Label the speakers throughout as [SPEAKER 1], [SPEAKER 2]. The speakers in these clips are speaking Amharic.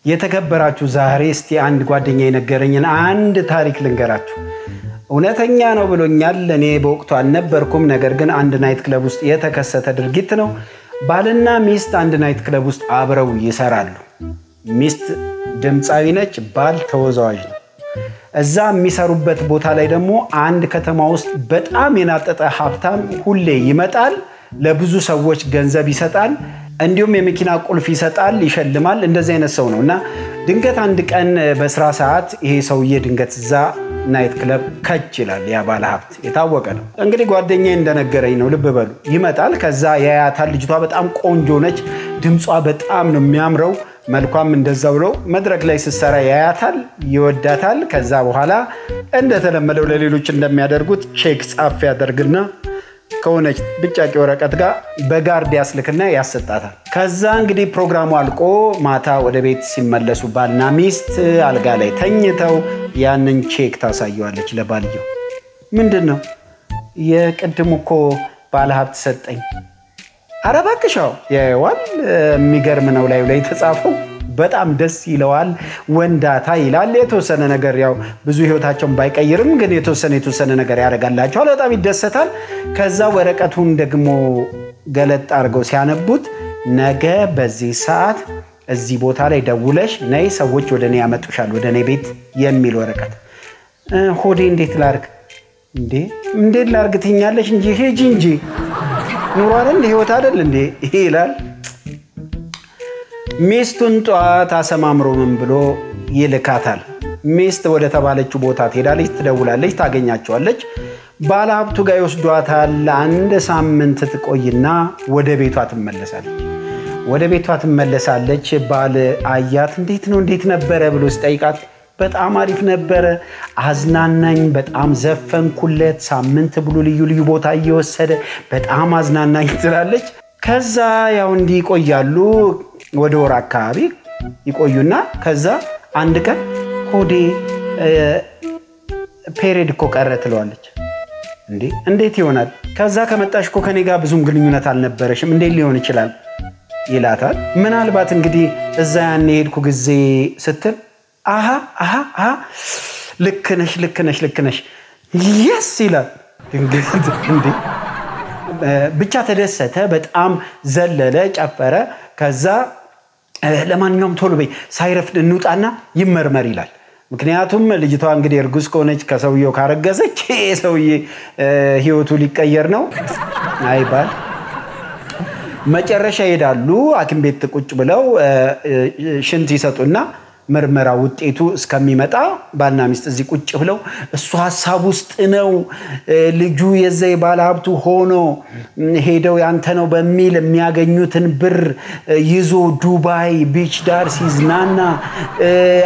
[SPEAKER 1] የተከበራችሁ ዛሬ እስቲ አንድ ጓደኛ የነገረኝን አንድ ታሪክ ልንገራችሁ እውነተኛ ነው ብሎኛል እኔ በወቅቱ አልነበርኩም ነገር ግን አንድ ናይት ክለብ ውስጥ የተከሰተ ድርጊት ነው ባልና ሚስት አንድ ናይት ክለብ ውስጥ አብረው ይሰራሉ ሚስት ድምጻዊ ነች ባል ተወዛዋዥ ነው እዛ የሚሰሩበት ቦታ ላይ ደግሞ አንድ ከተማ ውስጥ በጣም የናጠጠ ሀብታም ሁሌ ይመጣል ለብዙ ሰዎች ገንዘብ ይሰጣል እንዲሁም የመኪና ቁልፍ ይሰጣል ይሸልማል እንደዚህ አይነት ሰው ነውና ድንገት አንድ ቀን በስራ ሰዓት ይሄ ሰውዬ ድንገት ዛ ናይት ክለብ ከች ይላል ያ ባለ ሀብት የታወቀ ነው እንግዲህ ጓደኛዬ እንደነገረኝ ነው ልብ በሉ ይመጣል ከዛ ያያታል ልጅቷ በጣም ቆንጆ ነች ድምጿ በጣም ነው የሚያምረው መልኳም እንደዛው ነው መድረክ ላይ ሲሰራ ያያታል ይወዳታል ከዛ በኋላ እንደተለመደው ለሌሎች እንደሚያደርጉት ቼክ ጻፍ ያደርግና ከሆነች ብጫቂ ወረቀት ጋር በጋርድ ያስልክና ያሰጣታል ከዛ እንግዲህ ፕሮግራሙ አልቆ ማታ ወደ ቤት ሲመለሱ ባልና ሚስት አልጋ ላይ ተኝተው ያንን ቼክ ታሳየዋለች ለባልየው ምንድነው የቅድሙ እኮ ባለ ሀብት ሰጠኝ አረባክሻው ያዋል የሚገርም ነው ላይ ተጻፈው በጣም ደስ ይለዋል ወንዳታ ይላል የተወሰነ ነገር ያው ብዙ ህይወታቸውን ባይቀይርም ግን የተወሰነ ነገር ያረጋላቸው በጣም ይደሰታል ከዛ ወረቀቱን ደግሞ ገለጥ አርገው ሲያነቡት ነገ በዚህ ሰዓት እዚህ ቦታ ላይ ደውለሽ ነይ ሰዎች ወደኔ ያመጡሻል ወደኔ ቤት የሚል ወረቀት ሆዴ እንዴት ላርግ እንዴት ላርግ ትኛለሽ እንጂ ሄጂ እንጂ ኑሮ አይደል ህይወት አይደል እንዴ ይላል ሚስቱን ጧት አሰማምሮ ምን ብሎ ይልካታል ሚስት ወደ ተባለችው ቦታ ትሄዳለች ትደውላለች ታገኛቸዋለች ባለ ሀብቱ ጋር ይወስዷታል አንድ ሳምንት ትቆይና ወደ ቤቷ ትመለሳለች ባል አያት እንዴት ነበረ ብሎ ሲጠይቃት በጣም አሪፍ ነበረ አዝናናኝ በጣም ዘፈንኩለት ሳምንት ብሎ ልዩ ቦታ እየወሰደ በጣም አዝናናኝ ትላለች ከዛ ያው እንዲ ቆያሉ ወደ ወር አካባቢ ይቆዩና ከዛ አንድ ቀን ሆዴ ፔሪድ እኮ ቀረ ትለዋለች እንዴት ይሆናል ከዛ ከመጣሽ እኮ ከኔ ጋር ብዙም ግንኙነት አልነበረሽም እንዴት ሊሆን ይችላል ይላታል ምናልባት እንግዲህ እዛ ያኔ ሄድኩ ጊዜ ስትል አሃ ልክ ነሽ yes ይላል እንዴ ብቻ ተደሰተ በጣም ዘለለ ጨፈረ ከዛ ለማንኛውም ቶሎ በይ ሳይረፍድ እንውጣና ይመርመር ይላል ምክንያቱም ልጅቷ እንግዲህ እርጉዝ ከሆነች ከሰውየው ካረገዘች ሰውዬ ህይወቱ ሊቀየር ነው አይባል መጨረሻ ይሄዳሉ አኪም ቤት ቁጭ ብለው ሽንት ይሰጡና ምርመራ ውጤቱ እስከሚመጣ ባልና ሚስት እዚህ ቁጭ ብለው እሱ ሐሳብ ውስጥ ነው ልጁ የዘይ ባለ ሀብቱ ሆኖ ሄደው ያንተ ነው በሚል የሚያገኙትን ብር ይዞ ዱባይ ቢች ዳር ሲዝናና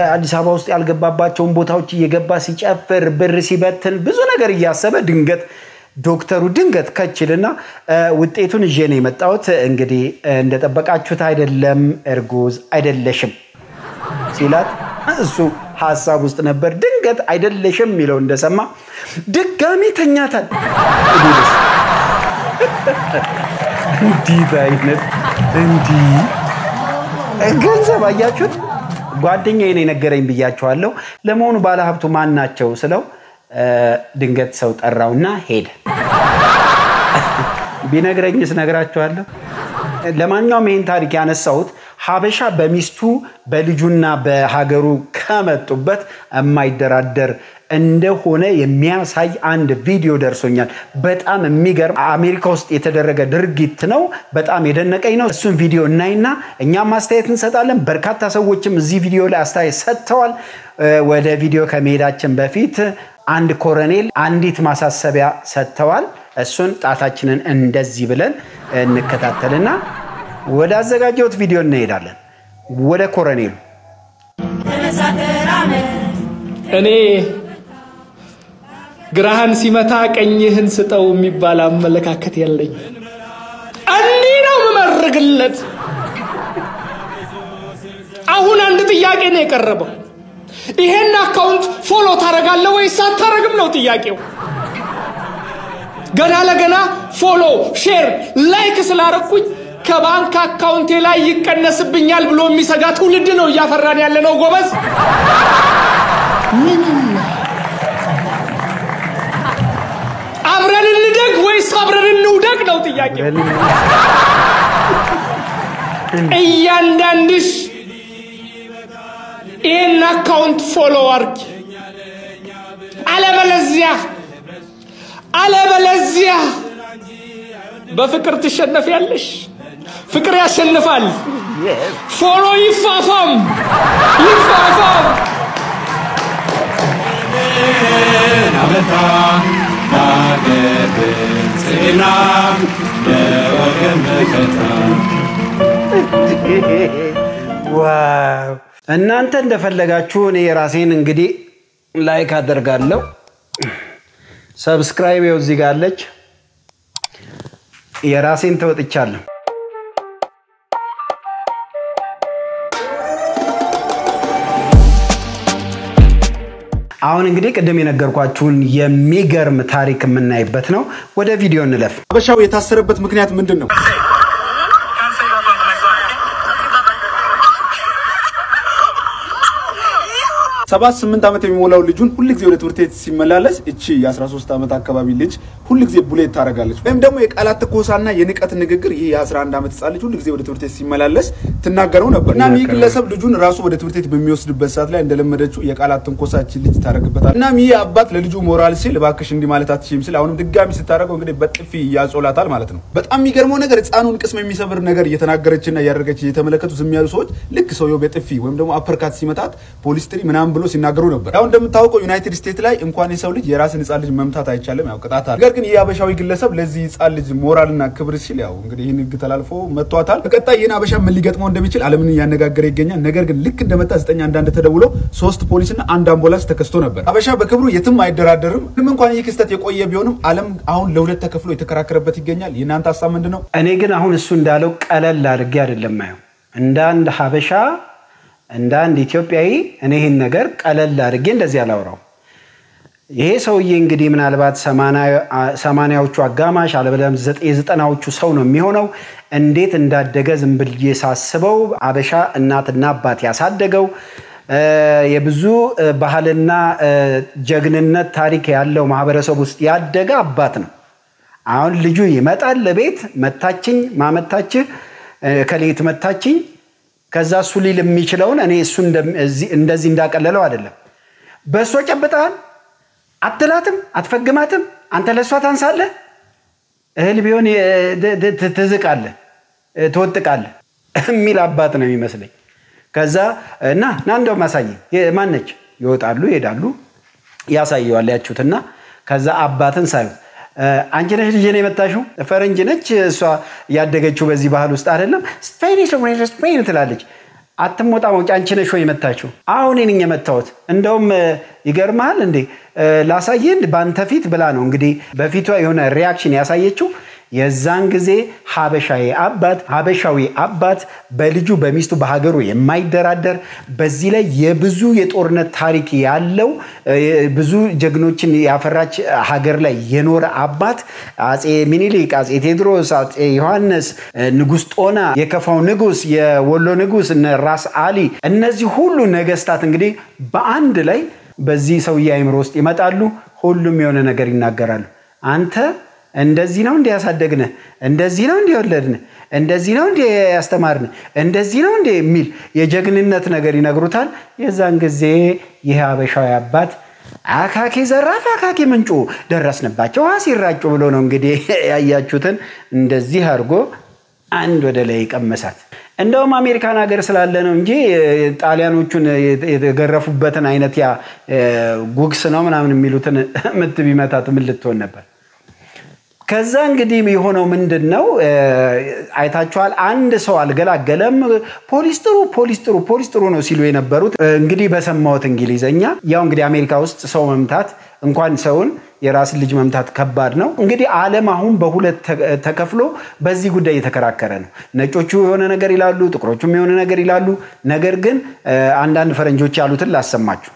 [SPEAKER 1] አዲስ አበባ ውስጥ ያልገባባቸውን ቦታዎች እየገባ ሲጨፍር ብር ሲበትን ብዙ ነገር እያሰበ ድንገት ዶክተሩ ድንገት ከችልና ውጤቱን ይዤ ነው የመጣሁት እንግዲህ እንደተጠበቃችሁት አይደለም እርጉዝ አይደለሽም ሲላት እሱ ሐሳብ ውስጥ ነበር ድንገት አይደለሽም ሚለው እንደሰማ ድጋሚ ተኛታል እንዲ ገንዘብ አያችሁት ጓደኛዬ ነው ነገረኝ ብያችኋለሁ ለመሆኑ ባለ ሀብቱ ማን ናቸው ስለው ድንገት ሰው ጠራውና ሄደ ቢነግረኝስ ነግራችኋለሁ ለማንኛውም ይሄን ታሪክ ያነሳሁት ሀበሻ በሚስቱ በልጁና በሀገሩ ከመጡበት የማይደራደር እንደሆነ የሚያሳይ አንድ ቪዲዮ ደርሶኛል በጣም የሚገርም አሜሪካ ውስጥ የተደረገ ድርጊት ነው በጣም የደነቀኝ ነው እሱን ቪዲዮ እናይና እኛም ማስተያየት እንሰጣለን በርካታ ሰዎችም እዚህ ቪዲዮ ላይ አስተያየት ሰጥተዋል ወደ ቪዲዮ ከመሄዳችን በፊት አንድ ኮሎኔል አንዲት ማሳሰቢያ ሰጥተዋል እሱን ጣታችንን እንደዚህ ብለን እንከታተልና ወደ አዘጋጀሁት ቪዲዮ እንሄዳለን ወደ ኮሎኔሉ
[SPEAKER 2] እኔ ግራህን ሲመታ ቀኝህን ስጠው የሚባል አመለካከት ያለኝ እንዴ ነው መመረግለት አሁን አንድ ጥያቄ ነው የቀረበው ይሄን አካውንት ፎሎ ታረጋለህ ወይስ አታረግም ነው ጥያቄው ገና ለገና ፎሎ ሼር ላይክ ስላረኩኝ ከባንክ አካውንቴ ላይ ይቀነስብኛል ብሎ የሚሰጋ ትውልድ ነው እያፈራን ያለነው ጎበዝ አብረን እንደግ ወይስ አብረን እንውደቅ ነው ጥያቄው እያንዳንድሽ ይህን አካውንት ፎሎ አድርጊ አለበለዚያ በፍቅር ትሸነፊያለሽ ፍቅር ያሸንፋል ፎሎ ይፋፋም
[SPEAKER 3] ናበታ ናገርጽና ለወገን መከታ
[SPEAKER 1] ዋው እናንተ እንደፈለጋችሁ እኔ ራሴን እንግዲህ ላይክ አደርጋለሁ ሰብስክራይብ ይው እዚህ ጋር አለች የራሴን ተወጥቻለሁ አሁን እንግዲህ ቀደም የነገርኳችሁን የሚገርም ታሪክ የምናይበት ነው ወደ ቪዲዮ እንለፍ
[SPEAKER 4] አበሻው የታሰረበት ምክንያት ምንድነው 78 ዓመት የሚሞላው ልጁን ሁሉ ጊዜ ወደ ትምህርት ቤት ሲመላለስ እቺ የ13 ዓመት አካባቢ ልጅ ሁሉ ጊዜ ቡሌት ታረጋለች ወይም ደግሞ የቃላት ተኮሳና የንቀት ንግግር ይሄ የ11 ዓመት ህፃን ልጅ ሁሉ ጊዜ ወደ ትምህርት ቤት ሲመላለስ ትናገረው ነበር እና ሚ ግለሰብ ልጁን ራሱ ወደ ትምህርት ቤት በሚወስድበት ሰዓት ላይ እንደለመደችው የቃላት ተንኮሳች ልጅ ታረግበታል እና ሚ አባት ለልጁ ሞራል ሲል ባክሽ እንዲ ማለት አትችይም ሲል አሁንም ድጋሚ ስታረገው እንግዲህ በጥፊ ያጾላታል ማለት ነው በጣም የሚገርመው ነገር ህፃኑን ቅስም የሚሰብር ነገር እየተናገረችና ያደረገች እየተመለከቱ ዝም ያሉ ሰዎች ልክ ሰውየው በጥፊ ወይም ደግሞ አፐርካት ሲመታት ፖሊስ ጥሪ ምናምን ብሎ ሲናገሩ ነበር ያው እንደምታውቀው ዩናይትድ ስቴትስ ላይ እንኳን የሰው ልጅ የራስን ህፃን ልጅ መምታት አይቻልም ያው ቅጣት አለ ነገር ግን የአበሻዊ ግለሰብ ለዚህ ህፃን ልጅ ሞራልና ክብር ሲል ያው እንግዲህ ይሄን ህግ ተላልፎ መጥቷታል በቀጣይ የና አበሻ ምን ሊገጥመው እንደሚችል ዓለምን ያነጋገረ ይገኛል ነገር ግን ልክ እንደመጣ 911 ተደውሎ 3 ፖሊስና አንድ አምቡላንስ ተከስቶ ነበር አበሻ በክብሩ የትም አይደራደርም ምንም እንኳን ይህ ክስተት የቆየ ቢሆንም ዓለም አሁን ለሁለት ተከፍሎ የተከራከረበት ይገኛል የናንተ ሐሳብ ምንድነው
[SPEAKER 1] እኔ ግን አሁን እሱ እንዳለው ቀለል አድርጌ አይደለም ማየው እንደ አንድ ሀበሻ እንደ አንድ ኢትዮጵያዊ እኔ ይሄን ነገር ቀለል አድርጌ እንደዚህ አላወራው ይሄ ሰውዬ እንግዲህ ምናልባት 80ዎቹ አጋማሽ አለበለም 90ዎቹ ሰው ነው የሚሆነው እንዴት እንዳደገ ዝም ብዬ ሳስበው አበሻ እናትና አባት ያሳደገው የብዙ ባህልና ጀግንነት ታሪክ ያለው ማህበረሰብ ውስጥ ያደገ አባት ነው አሁን ልጁ ይመጣል ለቤት መታችኝ ማመታች ከሌት መታችኝ ከዛ ሱሊል የሚችለውን እኔ እሱ እንደዚህ እንዳቀለለው አይደለም በሶ ጨብጣን አትላትም አትፈግማትም አንተ ለሷ ታንሳለ እህል ቢሆን ትዝቃለ ተወጥቃለ የሚል አባት ነው የሚመስለኝ ከዛ እና እንደው ማሳይ ማነች ይወጣሉ ይሄዳሉ ያሳየዋል ያችሁትና ከዛ አባትን ሳይው አንቺ ነሽ ልጅ ነኝ መጣሽው ፈረንጅ ነች እሷ ያደገችው በዚህ ባህል ውስጥ አይደለም ስፔን ትላለች አትሞጣው አንቺ ነሽ ወይ መጣችው አሁን እኔን የመጣሁት እንደውም ይገርማል እንዴ ላሳየን ባንተ ፊት ብላ ነው እንግዲህ በፊቷ የሆነ ሪአክሽን ያሳየችው የዛን ጊዜ ሀበሻዊ አባት በልጁ በሚስቱ በሀገሩ የማይደራደር በዚህ ላይ የብዙ የጦርነት ታሪክ ያለው ብዙ ጀግኖችን ያፈራች ሀገር ላይ የኖረ አባት አጼ ሚኒሊክ አጼ ቴዎድሮስ አጼ ዮሐንስ ንጉስ ጦና የከፋው ንጉስ የወሎ ንጉስ እነ ራስ አሊ እነዚህ ሁሉ ነገስታት እንግዲህ በአንድ ላይ በዚህ ሰውዬ አይምሮ ውስጥ ይመጣሉ ሁሉም የሆነ ነገር ይናገራሉ አንተ እንደዚህ ነው እንደ ያሳደግነ እንደዚህ ነው እንደ ወለድነ እንደዚህ ነው እንደ ያስተማርነ እንደዚህ ነው እንደ ሚል የጀግንነት ነገር ይነግሩታል የዛን ጊዜ ይሄ አበሻዊ አባት አካኪ ዘራፍ አካኪ ምንጩ ደረስንባቸው አሲራጩ ብሎ ነው እንግዲህ ያያችሁትን እንደዚህ አርጎ አንድ ወደ ላይ ቀመሳት እንደውም አሜሪካን ሀገር ስላለ ነው እንጂ ጣሊያኖቹን የተገረፉበትን አይነት ያ ጉግስ ነው ምናምን የሚሉትን ምት ቢመታት ምን ልትሆን ነበር ከዛ እንግዲህ የሆነው ምንድነው አይታችኋል አንድ ሰው አልገላገለም ፖሊስ ጥሩ ነው ሲሉ የነበሩት እንግዲህ በሰማውት እንግሊዘኛ ያው እንግዲህ አሜሪካ ውስጥ ሰው መምታት እንኳን ሰውን የራስ ልጅ መምታት ከባድ ነው እንግዲህ ዓለም አሁን በሁለት ተከፍሎ በዚህ ጉዳይ የተከራከረ ነው ነጮቹ የሆነ ነገር ይላሉ ጥቁሮቹም የሆነ ነገር ይላሉ ነገር ግን አንዳንድ ፈረንጆች ያሉትን ላሰማችሁ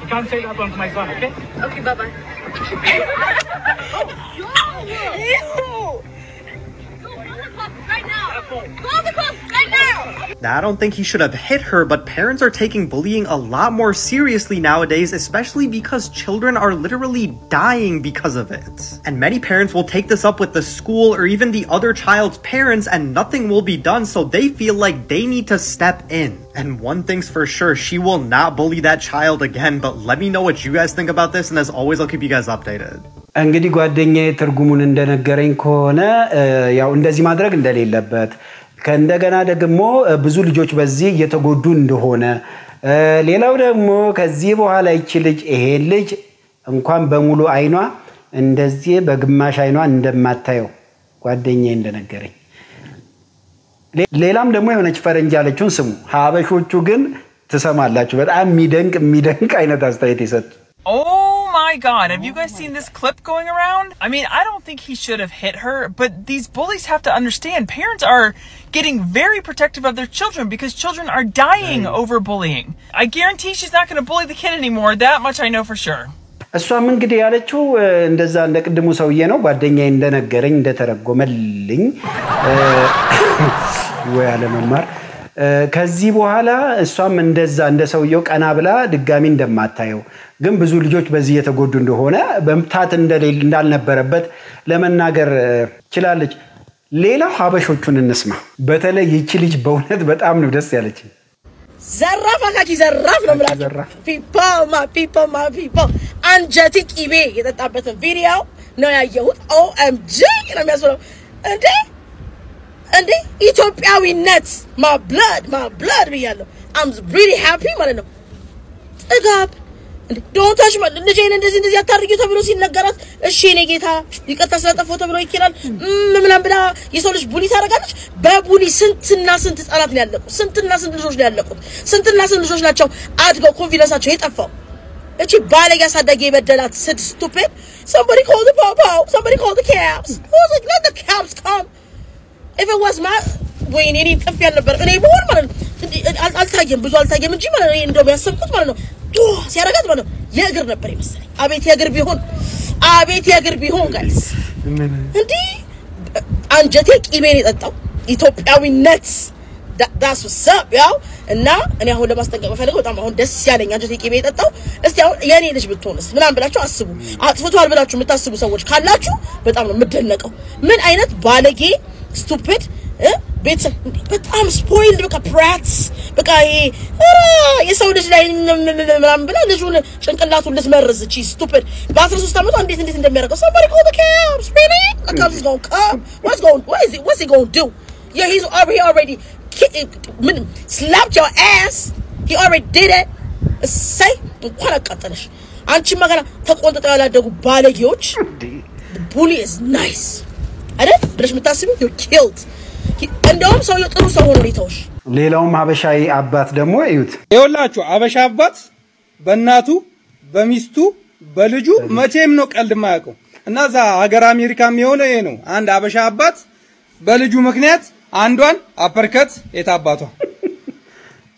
[SPEAKER 5] You can't say that one to my son, okay? Okay, bye-bye.
[SPEAKER 6] I don't think he should have hit her, but parents are taking bullying a lot more seriously nowadays, especially because children are literally dying because of it. And many parents will take this up with the school or even the other child's parents and nothing will be done, so they feel like they need to step in. And one thing's for sure, she will not bully that child again, but let me know what you guys think about this, and as always, I'll keep you guys updated.
[SPEAKER 1] እንግዲህ ጓደኛዬ ትርጉሙን እንደነገረኝ ከሆነ ያው እንደዚህ ማድረግ እንደሌለበት ከእንደገና ደግሞ ብዙ ልጆች በዚህ እየተጎዱ እንደሆነ ሌላው ደግሞ ከዚህ በኋላ ይሄ ልጅ እንኳን በሙሉ አይኗ እንደዚህ በግማሽ አይኗ እንደማታየው ጓደኛዬ እንደነገረኝ ሌላም ደግሞ የሆነች ፈረንጅ ያለችውን ስሙ ሀበሾቹ ግን ትሰማላችሁ በጣም የሚደንቅ አይነት አስተያየት ይሰጡ
[SPEAKER 7] Oh my god, have you guys seen this clip going around? I mean, I don't think he should have hit her, but these bullies have to understand parents are getting very protective of their children because children are dying over bullying. I guarantee she's not going to bully the kid anymore, that much I know for sure.
[SPEAKER 1] እሷም እንግዲህ ያለችው እንደዛ እንደቅድሙ ሰውዬ ነው ጓደኛዬ እንደነገረኝ እንደተረጎመልኝ ወይ አለመማር ከዚህ በኋላ እሷም እንደዛ እንደሰውየው ቀና ብላ ድጋሚ እንደማታየው ግን ብዙ ልጆች በዚህ የተጎዱ እንደሆነ በመምታት እንዳልነበረበት ለመናገር ይችላልች ሌላው ሀበሾቹን እንስማ በተለይ ይቺ ልጅ በእውነት በጣም ነው ደስ ያለች
[SPEAKER 8] ዘራፍ አካኪ ዘራፍ ነው ማለት people አንጀቲ ቂቤ የተጣበተ ቪዲዮ ነው ያየሁት OMG ነው የሚያስብለው እንዴ ኢትዮጵያዊነት my blood ብያለሁ I'm really happy ማለት ነው ጥጋብ don't touch me ልጄን እንደዚህ አታርጊው ተብሎ ሲነገራት እሺ እኔ ጌታ ይቅርታ ስለጠፋው ተብሎ ይከራል ምንም ብላ የሰው ልጅ ቡሊ ታረጋለች በቡሊ ስንትና ስንት ህፃናት ነው ያለቁት ስንትና ስንት ልጆች ነው ያለቁት ስንትና ስንት ልጆች ናቸው አድገው ኮንፊደንሳቸው የጠፋው እቺ ባለጋ ሳዳጊ የበደላት stupid somebody call the popo somebody call the cops who's like let the cops come if it was my when any ጥፍ ያልነበር እኔ ቢሆን ማለት ነው አልታየም ብዙ አልታየም እንጂ ማለት ነው እንደው ያሰብኩት ማለት ነው ሲያረጋት ማለት ነው የእግር ነበር ይመስለኝ አቤት የእግር ቢሆን ጋይስ እንዴ አንጀቴ ቂቤን የጠጣው ኢትዮጵያዊነት that's what's up ያው እና እኔ አሁን ለማስጠንቀቅ ፈልገው በጣም አሁን ደስ ያለኝ አንጀቴ ቂቤ የጠጣው እስቲ አሁን የኔ ልጅ ብትሆንስ ምናምን ብላችሁ አስቡ አጥፍቷል ብላችሁ የምታስቡ ሰዎች ካላችሁ በጣም ነው የምደነቀው ምን አይነት ባለጌ stupid ቤተሰብ በጣም ስፖይልድ በቃ ፕራትስ በቃ የሰው ልጅ ላይ ምናምን ብላ ልጁን ጭንቅላቱን ልትመርዝ እቺ stupid በ13 አመቱ እንዴት እንደሚያደርገው somebody call the cops really the cops is going to come what's he going to do yeah he's already slapped your ass he already did it say እንኳን አቃጠለሽ አንቺ ማገና ተቆንጥጠው ያላደጉ ባለጌዎች the bully is nice አይደል ብለሽ መታስቢ you killed እንደውም ሰው የጥሩ ሰው ሆኖ ሊተውሽ
[SPEAKER 1] ሌላውም ሀበሻይ አባት ደግሞ እዩት
[SPEAKER 9] ይኸውላችሁ ሀበሻ አባት በእናቱ በሚስቱ በልጁ መቼም ነው ቀልድ የማያውቀው እና ዛ ሀገር አሜሪካም የሆነ ይሄ ነው አንድ ሀበሻ አባት በልጁ ምክንያት አንዷን አፐርከት የታባቷ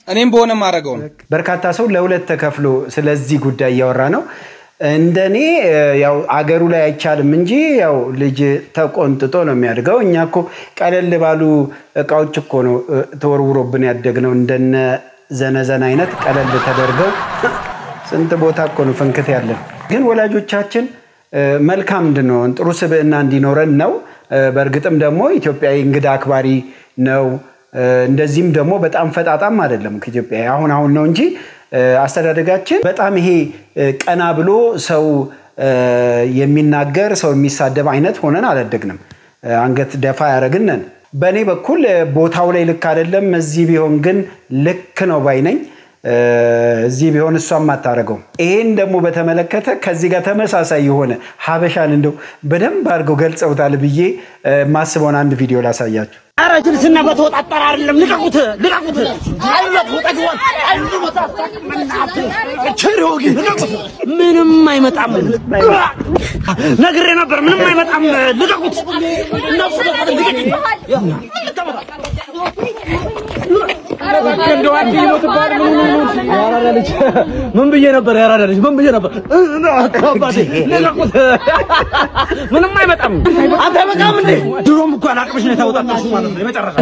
[SPEAKER 9] እኔም በሆነ ማረጋው ነው
[SPEAKER 1] በርካታ ሰው ለሁለት ተከፍሎ ስለዚህ ጉዳይ ያወራ ነው እንደኔ ያው አገሩ ላይ አይቻልም እንጂ ያው ልጅ ተቆንጥጦ ነው የሚያድገው እኛኮ ቀለል ባሉ እቃዎች እኮ ነው ተወርውሮብን ያደግነው እንደነ ዘነዘና አይነት ቀለል ተደርገው ስንት ቦታ እኮ ነው ፈንከት ያለን ግን ወላጆቻችን መልካም እንድንሆን ጥሩ ስብዕና እንዲኖረን ነው በርግጥም ደግሞ ኢትዮጵያዊ እንግዳ አክባሪ ነው እንደዚህም ደግሞ በጣም ፈጣጣም አይደለም ከኢትዮጵያ አሁን ነው እንጂ አስተዳደጋችን በጣም ይሄ ቀና ብሎ ሰው የሚናገር ሰው የሚሳደብ አይነት ሆነን አላደግንም አንገት ደፋ ያረግነን በኔ በኩል ቦታው ላይ ልክ አይደለም እዚህ ቢሆን ግን ልክ ነው ባይነኝ እዚህ ቢሆን እሷም ማታረገው ይሄን ደግሞ በተመለከተ ከዚህ ጋር ተመሳሳይ የሆነ ሀበሻን እንደው በደንብ አድርገው ገልጸውታል ብዬ ማስበውን አንድ ቪዲዮ ላሳያችሁ
[SPEAKER 10] አራጅልስና በተወጣጣር አይደለም ልቀቁት አለፉ ጠግቧል አንዱ መጣጣቅ ምናቱ ቸሪውጊ ምንም አይመጣም ነግሬ ነበር ምንም አይመጣም ልቀቁት እነሱ እንደው አንቺ ይሞት ባል ምን ያራዳለች ምን ብዬ ነበር ያራዳለች ምን ብዬ ነበር አባቴ ለቀቁት ምንም አይመጣም አንተ በቃም እንዴ ድሮም እኮ አላቅምሽ ነው ታውጣጣሽ ማለት ነው የመጨረሻ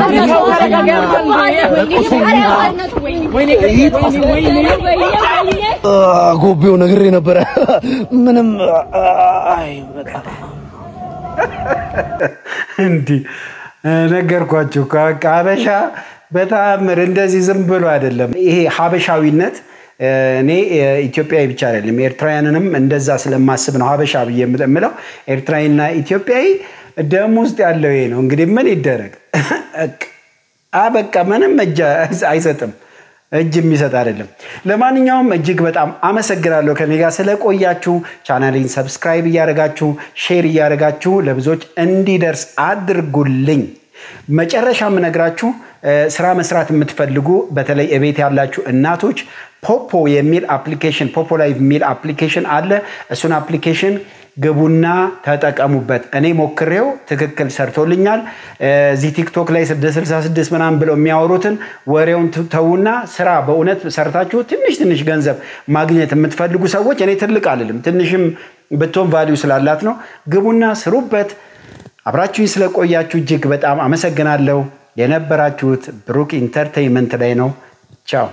[SPEAKER 10] ጎቤው ነግሬ ነበር ምንም አይመጣ እንዴ ነገርኳችሁ ሀበሻ በታምር እንደዚህ ዝም ብሎ አይደለም ይሄ ሀበሻዊነት እኔ ኢትዮጵያዊ ብቻ አይደለም ኤርትራውያንንም እንደዛ ስለማስብ ነው ሀበሻ ብዬ የምለው ኤርትራዊና ኢትዮጵያዊ ደም ውስጥ ያለው ይሄ ነው እንግዲህ ምን ይደረግ አበቃ ምንም እጅ አይሰጥም እጅ የሚሰጥ አይደለም ለማንኛውም እጅግ በጣም አመሰግናለሁ ከኔ ጋር ስለቆያችሁ ቻናሌን ሰብስክራይብ ያደርጋችሁ ሼር ያደርጋችሁ ለብዙዎች እንዲደርስ አድርጉልኝ መጨረሻም ነግራችሁ ስራ መስራት የምትፈልጉ በተለይ እቤት ያላችሁ እናቶች ፖፖ የሚል አፕሊኬሽን ፖፖ ላይቭ የሚል አፕሊኬሽን አለ እሱን አፕሊኬሽን ግቡና ተጠቀሙበት እኔ ሞክሬው ትክክል ሰርቶልኛል እዚህ ቲክቶክ ላይ 666 ምናምን ብለው የሚያወሩትን ወሬውን ተውና ስራ በእውነት ሰርታችሁ ትንሽ ገንዘብ ማግኘት የምትፈልጉ ሰዎች እኔ ትልቅ አይደለም ትንሽም በቶን ቫልዩ ስላላት ነው ግቡና ስሩበት አብራችሁኝ ስለቆያችሁ እጅግ በጣም አመሰግናለሁ የነበራችሁት ብሩክ ኢንተርቴይንመንት ላይ ነው ቻው